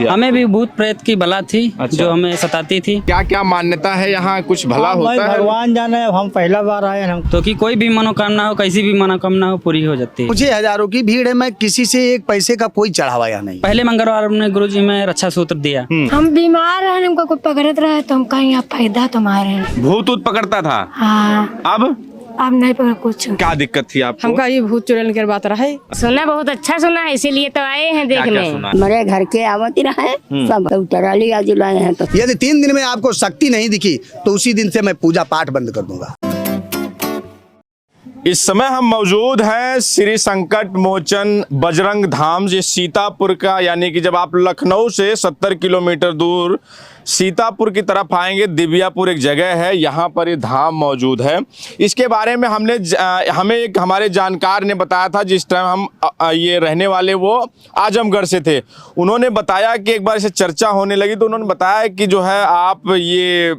आपको? हमें भी भूत प्रेत की बला थी। अच्छा। जो हमें सताती थी। क्या क्या मान्यता है यहाँ, कुछ भला भाई होता है? भगवान जाने, हम पहला बार आए हैं। हम तो कि कोई भी मनोकामना हो, कैसी भी मनोकामना हो, पूरी हो जाती है। मुझे हजारों की भीड़ है, मैं किसी से एक पैसे का कोई चढ़ावा या नहीं। पहले मंगलवार हमने गुरुजी में रक्षा सूत्र दिया। हम बीमार हैं, हमको कोई पकड़त रहे तो हम कहीं अब फायदा तुम्हारे। भूत ऊत पकड़ता था, हाँ अब नहीं पकड़ कुछ। क्या दिक्कत थी आपको? हमका ये भूत चुड़ैल के बात रहा है। सुना बहुत अच्छा सुना है, इसीलिए तो आए हैं क्या क्या देखने। सुना? मेरे घर के आवती रहे सब उतराली आज लाए हैं। तो यदि 3 दिन में आपको शक्ति नहीं दिखी तो उसी दिन से मैं पूजा पाठ बंद कर दूंगा। इस समय हम मौजूद हैं श्री संकट मोचन बजरंग धाम, जो सीतापुर का, यानी कि जब आप लखनऊ से 70 किलोमीटर दूर सीतापुर की तरफ आएंगे, दिव्यापुर एक जगह है, यहाँ पर ये धाम मौजूद है। इसके बारे में हमें एक हमारे जानकार ने बताया था, जिस टाइम हम ये रहने वाले वो आजमगढ़ से थे। उन्होंने बताया कि एक बार इसे चर्चा होने लगी तो उन्होंने बताया कि जो है आप ये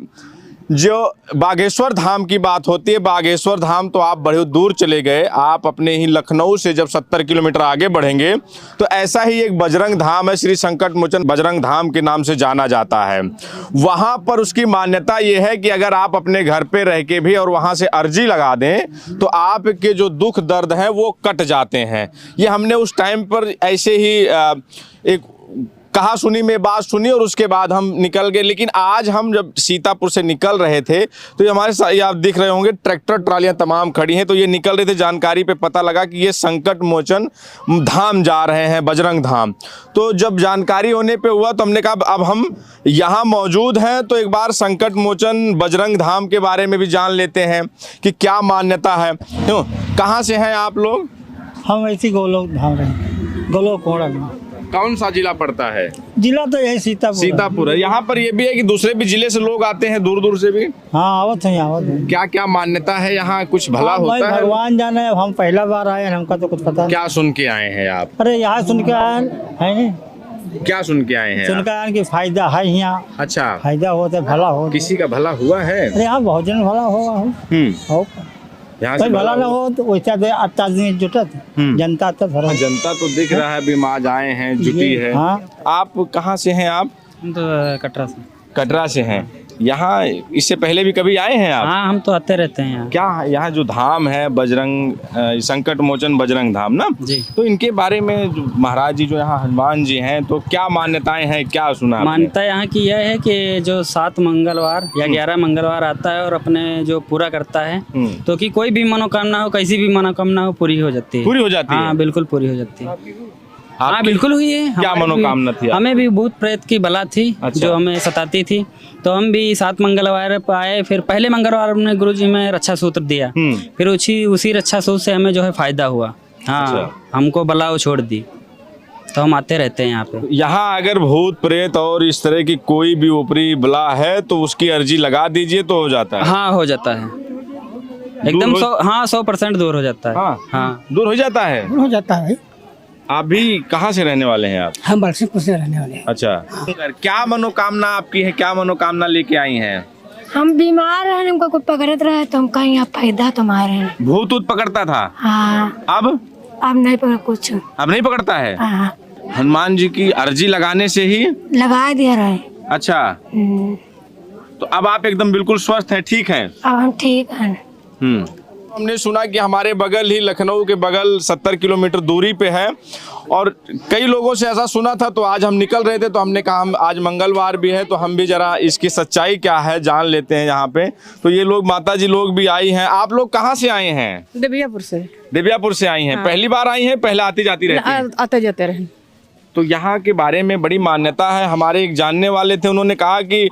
जो बागेश्वर धाम की बात होती है, बागेश्वर धाम तो आप बड़े दूर चले गए। आप अपने ही लखनऊ से जब 70 किलोमीटर आगे बढ़ेंगे तो ऐसा ही एक बजरंग धाम है, श्री संकट मोचन बजरंग धाम के नाम से जाना जाता है। वहाँ पर उसकी मान्यता ये है कि अगर आप अपने घर पे रह के भी और वहाँ से अर्जी लगा दें तो आपके जो दुख दर्द हैं वो कट जाते हैं। ये हमने उस टाइम पर ऐसे ही एक कहा सुनी में बात सुनी और उसके बाद हम निकल गए। लेकिन आज हम जब सीतापुर से निकल रहे थे तो ये हमारे साथ, ये आप दिख रहे होंगे, ट्रैक्टर ट्रालियां तमाम खड़ी हैं। तो ये निकल रहे थे, जानकारी पे पता लगा कि ये संकट मोचन धाम जा रहे हैं, बजरंग धाम। तो जब जानकारी होने पे हुआ तो हमने कहा अब हम यहाँ मौजूद हैं तो एक बार संकट मोचन बजरंग धाम के बारे में भी जान लेते हैं कि क्या मान्यता है। क्यों, कहाँ से हैं आप लोग? हम ऐसी गोलोक धाम रहे, गोलोक कोड़ा में। कौन सा जिला पड़ता है? जिला तो यही सीतापुर। सीतापुर है। यहाँ पर ये भी है कि दूसरे भी जिले से लोग आते हैं, दूर दूर से भी। हाँ आवत है, आवत है। क्या क्या मान्यता है यहाँ, कुछ भला भाई होता है? भगवान जाने, हम पहला बार आए हैं, हमका तो कुछ पता नहीं। क्या सुन के आए हैं आप? अरे यहाँ सुन के आए है नहीं, क्या सुन के आए हैं सुन आप? के आए कि फायदा है यहाँ। अच्छा, फायदा होता है, भला हो। किसी का भला हुआ है? अरे यहाँ बहुत जन भला होगा हो। यहाँ से कोई भला ना हो तो वैसा दे आता आदमी जुटत जनता तो भरा। जनता तो दिख रहा है भी आज आए हैं, जुटी है। हाँ। आप कहाँ से हैं आप? हम तो कटरा से। कटरा से हैं। यहाँ इससे पहले भी कभी आए हैं आप? हाँ हम तो आते रहते हैं यहाँ। क्या यहाँ जो धाम है बजरंग संकट मोचन बजरंग धाम ना जी, तो इनके बारे में जो महाराज जी जो यहाँ हनुमान जी हैं तो क्या मान्यताएं हैं, क्या सुना आपने? मान्यता यहाँ की यह है कि जो 7 मंगलवार या 11 मंगलवार आता है और अपने जो पूरा करता है तो कि कोई भी मनोकामना हो, कैसी भी मनोकामना हो, पूरी हो जाती है। पूरी हो जाती है? हाँ बिल्कुल पूरी हो जाती है। हाँ आपकी बिल्कुल हुई है। क्या हमारी भी- मनोकामना थी? हमें भी भूत प्रेत की बला थी। अच्छा। जो हमें सताती थी। तो हम भी 7 मंगलवार पे आए। फिर पहले मंगलवार हमने गुरुजी में रक्षा सूत्र दिया। फिर उसी रक्षा सूत्र से हमें जो है फायदा हुआ। हाँ अच्छा। हमको बला वो छोड़ दी, तो हम आते रहते हैं यहाँ पे। यहाँ अगर भूत प्रेत और इस तरह की कोई भी ऊपरी बला है तो उसकी अर्जी लगा दीजिए तो हो जाता है? हाँ हो जाता है एकदम 100% दूर हो जाता है। हाँ दूर हो जाता है। हो जाता है। आप भी कहाँ से रहने वाले हैं आप? हम बरसिंहपुर से रहने वाले हैं। अच्छा, क्या मनोकामना आपकी है, क्या मनोकामना लेके आई हैं? हम बीमार हैं, हमको कोई पकड़त रहे तो हम कहीं अब फायदा तुम्हारे। भूत ऊत पकड़ता था, हाँ अब नहीं पकड़ कुछ। अब नहीं पकड़ता है? हाँ हनुमान जी की अर्जी लगाने से ही लगा दिया रहे। अच्छा, तो अब आप एकदम बिल्कुल स्वस्थ हैं, ठीक हैं? अब हम ठीक हैं। हमने सुना कि हमारे बगल ही लखनऊ के बगल 70 किलोमीटर दूरी पे है और कई लोगों से ऐसा सुना था। तो आज हम निकल रहे थे तो हमने कहा हम आज मंगलवार भी है तो हम भी जरा इसकी सच्चाई क्या है जान लेते हैं यहाँ पे। तो ये लोग माता जी लोग भी आई हैं। आप लोग कहाँ से आए हैं? दिव्यापुर से। दिव्यापुर से आई हैं। हाँ। पहली बार आई हैं, पहले आती जाती रहती हैं? आते जाते रहे। तो यहाँ के बारे में बड़ी मान्यता है। हमारे एक जानने वाले थे, उन्होंने कहा कि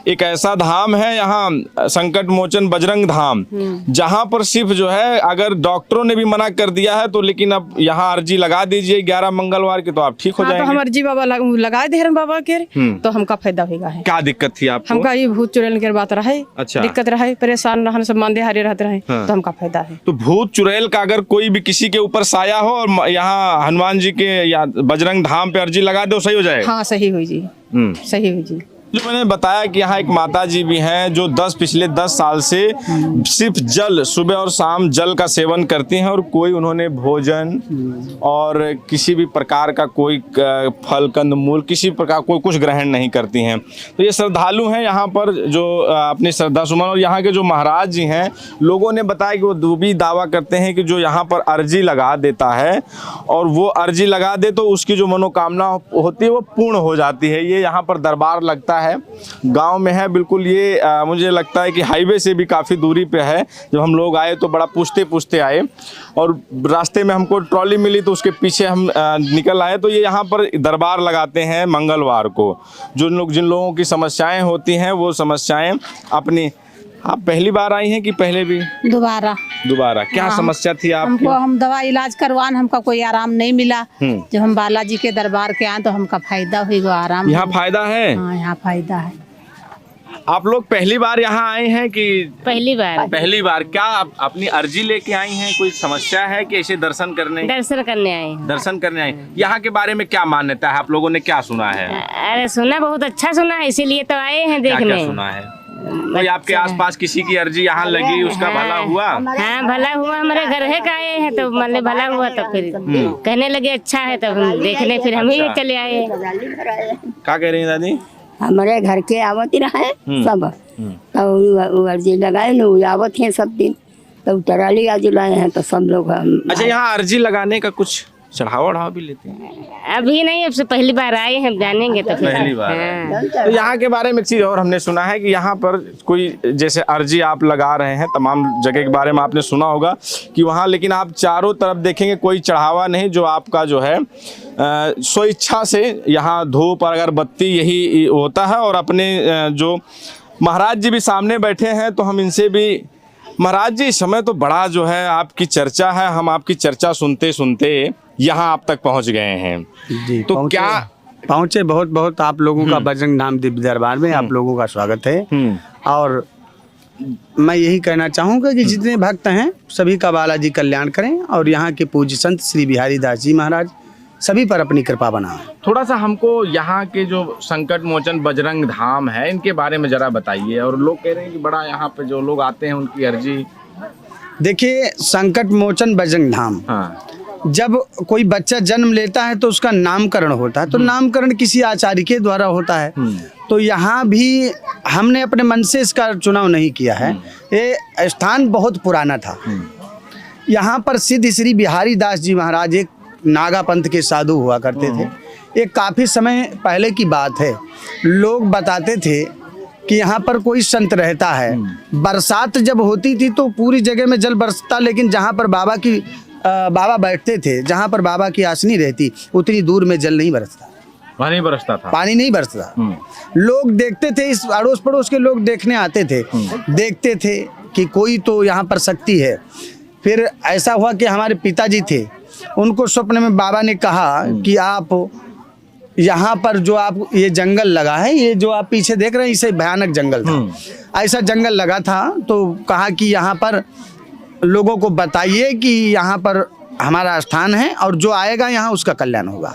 एक ऐसा धाम है यहाँ संकट मोचन बजरंग धाम, जहाँ पर सिर्फ जो है अगर डॉक्टरों ने भी मना कर दिया है तो लेकिन अब यहाँ अर्जी लगा दीजिए 11 मंगलवार की तो आप ठीक हो हाँ, तो जाएंगे। हम अर्जी बाबा लगाए दे बाबा के तो हमका फायदा होगा है। क्या दिक्कत थी आपको? हमका ये भूत चुड़ैल के बात रहा है। अच्छा। दिक्कत रहा है, परेशान रहने सब मांदे हारे रहते रहे। हाँ। तो हमका फायदा है। तो भूत चुड़ैल का अगर कोई भी किसी के ऊपर साया हो और यहाँ हनुमान जी के या बजरंग धाम पे अर्जी लगा दो, सही हो जाएगा? हाँ सही हुई जी, सही हुई जी। जो मैंने बताया कि यहाँ एक माता जी भी हैं जो पिछले 10 साल से सिर्फ जल, सुबह और शाम जल का सेवन करती हैं और कोई उन्होंने भोजन और किसी भी प्रकार का कोई फल कंद मूल किसी प्रकार कोई कुछ ग्रहण नहीं करती हैं। तो ये श्रद्धालु हैं यहाँ पर जो अपनी श्रद्धा सुमन, और यहाँ के जो महाराज जी हैं, लोगों ने बताया कि वो भी दावा करते हैं कि जो यहाँ पर अर्जी लगा देता है और वो अर्जी लगा दे तो उसकी जो मनोकामना होती है वो पूर्ण हो जाती है। ये यहाँ पर दरबार लगता है, गांव में है बिल्कुल। ये मुझे लगता है कि हाईवे से भी काफ़ी दूरी पे है। जब हम लोग आए तो बड़ा पूछते पूछते आए और रास्ते में हमको ट्रॉली मिली तो उसके पीछे हम निकल आए। तो ये यहाँ पर दरबार लगाते हैं मंगलवार को। जिन लोगों की समस्याएं होती हैं वो समस्याएं अपनी। आप पहली बार आई हैं कि पहले भी? दोबारा क्या समस्या थी आपकी? हमको हम दवा इलाज करवान, हमका कोई आराम नहीं मिला। जब हम बालाजी के दरबार के आए तो हमका फायदा हुई, वो आराम। यहाँ फायदा है? हाँ, यहाँ फायदा है। आप लोग पहली बार यहाँ आए हैं कि? पहली बार। क्या आप अपनी अर्जी लेके आई हैं? कोई समस्या है कि ऐसे दर्शन करने आए? यहाँ के बारे में क्या मान्यता है? आप लोगों ने क्या सुना है? अरे सुना, बहुत अच्छा सुना है, इसीलिए तो आए हैं देखने। क्या सुना है? कोई आपके आसपास किसी की अर्जी यहाँ लगी, उसका भला हुआ? हाँ, भला हुआ। हमारे घर है का आए हैं तो मतलब भला हुआ, तो फिर कहने लगे अच्छा है, तब देखने फिर हम ही चले आए। क्या कह रही हैं दादी? हमारे घर के आवत ही रहे सब, तो अर्जी लगाए न आवत हैं सब दिन, तो टराली आज लाए हैं तो सब लोग। अच्छा, यहाँ अर्जी लगाने का कुछ चढ़ावा भी लेते हैं? अभी नहीं, अब से पहली बार आए हैं, जानेंगे तो फिर। पहली बार। तो यहाँ के बारे में एक चीज और हमने सुना है कि यहाँ पर कोई जैसे अर्जी आप लगा रहे हैं, तमाम जगह के बारे में आपने सुना होगा कि वहाँ, लेकिन आप चारों तरफ देखेंगे कोई चढ़ावा नहीं, जो आपका जो है स्वेच्छा से यहाँ धूप और अगरबत्ती यही होता है। और अपने जो महाराज जी भी सामने बैठे हैं तो हम इनसे भी, महाराज जी इस समय तो बड़ा जो है आपकी चर्चा है, हम आपकी चर्चा सुनते सुनते यहाँ आप तक पहुँच गए हैं जी। तो क्या पहुँचे? बहुत बहुत आप लोगों का बजरंग धाम दिव्य दरबार में आप लोगों का स्वागत है। और मैं यही कहना चाहूँगा कि जितने भक्त हैं सभी का बालाजी कल्याण करें और यहाँ के पूज्य संत श्री बिहारी दास जी महाराज सभी पर अपनी कृपा बनाएं। थोड़ा सा हमको यहाँ के जो संकट मोचन बजरंग धाम है इनके बारे में जरा बताइए। और लोग कह रहे हैं कि बड़ा यहाँ पे जो लोग आते हैं उनकी अर्जी। देखिए, संकट मोचन बजरंग धाम, जब कोई बच्चा जन्म लेता है तो उसका नामकरण होता है, तो नामकरण किसी आचार्य के द्वारा होता है। तो यहाँ भी हमने अपने मन से इसका चुनाव नहीं किया है। ये स्थान बहुत पुराना था। यहाँ पर सिद्ध श्री बिहारी दास जी महाराज एक नागा पंथ के साधु हुआ करते थे। ये काफ़ी समय पहले की बात है। लोग बताते थे कि यहाँ पर कोई संत रहता है। बरसात जब होती थी तो पूरी जगह में जल बरसता, लेकिन जहाँ पर बाबा बैठते थे, जहाँ पर बाबा की आसनी रहती, उतनी दूर में जल नहीं बरसता, पानी बरसता था, पानी नहीं बरसता। लोग देखते थे, इस अड़ोस पड़ोस के लोग देखने आते थे, देखते थे कि कोई तो यहाँ पर शक्ति है। फिर ऐसा हुआ कि हमारे पिताजी थे, उनको स्वप्न में बाबा ने कहा कि आप यहाँ पर जो आप ये जंगल लगा है, ये जो आप पीछे देख रहे हैं, इसे भयानक जंगल था, ऐसा जंगल लगा था। तो कहा कि यहाँ पर लोगों को बताइए कि यहाँ पर हमारा स्थान है और जो आएगा यहाँ उसका कल्याण होगा।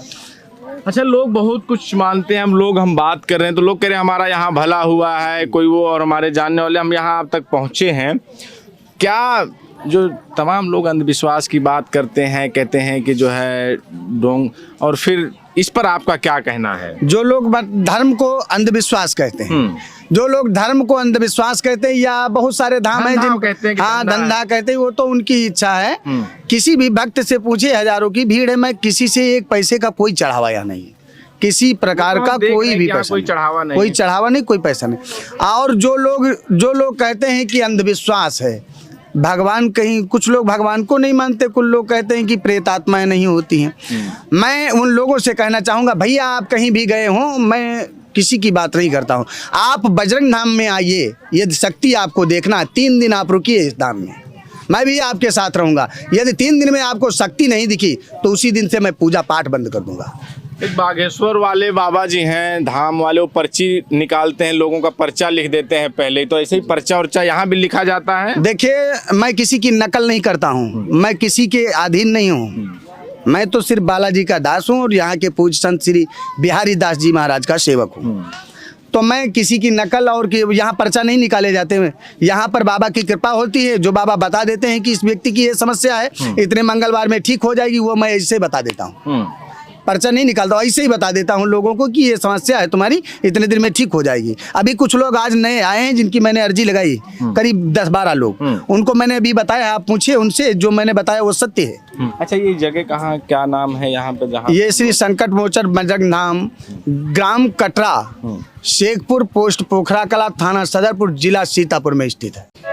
अच्छा, लोग बहुत कुछ मानते हैं। हम बात कर रहे हैं तो लोग कह रहे हैं हमारा यहाँ भला हुआ है, कोई वो, और हमारे जानने वाले हम यहाँ आप तक पहुँचे हैं। क्या जो तमाम लोग अंधविश्वास की बात करते हैं, कहते हैं कि जो है डोंग, और फिर इस पर आपका क्या कहना है? जो लोग धर्म को अंधविश्वास कहते हैं, जो लोग धर्म को अंधविश्वास कहते हैं, या बहुत सारे धाम हैं जिन कहते हैं, हाँ धंधा कहते हैं, वो तो उनकी इच्छा है। किसी भी भक्त से पूछे, हजारों की भीड़ है, मैं किसी से एक पैसे का कोई चढ़ावा नहीं, किसी प्रकार का कोई भी पैसा, कोई चढ़ावा नहीं, कोई पैसा नहीं। और जो लोग कहते हैं कि अंधविश्वास है, भगवान, कहीं कुछ लोग भगवान को नहीं मानते, कुछ लोग कहते हैं कि प्रेत आत्माएं नहीं होती हैं। मैं उन लोगों से कहना चाहूँगा, भैया आप कहीं भी गए हों, मैं किसी की बात नहीं करता हूँ, आप बजरंग धाम में आइए, यदि शक्ति आपको देखना है 3 दिन आप रुकिए इस धाम में, मैं भी आपके साथ रहूँगा। यदि 3 दिन में आपको शक्ति नहीं दिखी तो उसी दिन से मैं पूजा पाठ बंद कर दूँगा। एक बागेश्वर वाले बाबा जी हैं, धाम वाले, वो पर्ची निकालते हैं, लोगों का पर्चा लिख देते हैं पहले, तो ऐसे ही पर्चा उर्चा यहाँ भी लिखा जाता है? देखिए, मैं किसी की नकल नहीं करता हूँ, मैं किसी के अधीन नहीं हूँ, मैं तो सिर्फ बालाजी का दास हूँ और यहाँ के पूज्य संत श्री बिहारी दास जी महाराज का सेवक हूँ। तो मैं किसी की नकल और यहाँ पर्चा नहीं निकाले जाते हैं। यहाँ पर बाबा की कृपा होती है, जो बाबा बता देते हैं कि इस व्यक्ति की ये समस्या है, इतने मंगलवार में ठीक हो जाएगी, वो मैं ऐसे बता देता हूँ। पर्चा नहीं निकालता, ऐसे ही बता देता हूँ लोगों को कि ये समस्या है तुम्हारी, इतने दिन में ठीक हो जाएगी। अभी कुछ लोग आज नए आए हैं जिनकी मैंने अर्जी लगाई, करीब 10-12 लोग, उनको मैंने अभी बताया, आप पूछिए उनसे, जो मैंने बताया वो सत्य है। अच्छा, ये जगह कहाँ, क्या नाम है यहाँ पे जहाँ? ये श्री संकट मोचन बजरंग धाम, ग्राम कटरा, शेखपुर, पोस्ट पोखरा कला, थाना सदरपुर, जिला सीतापुर में स्थित है।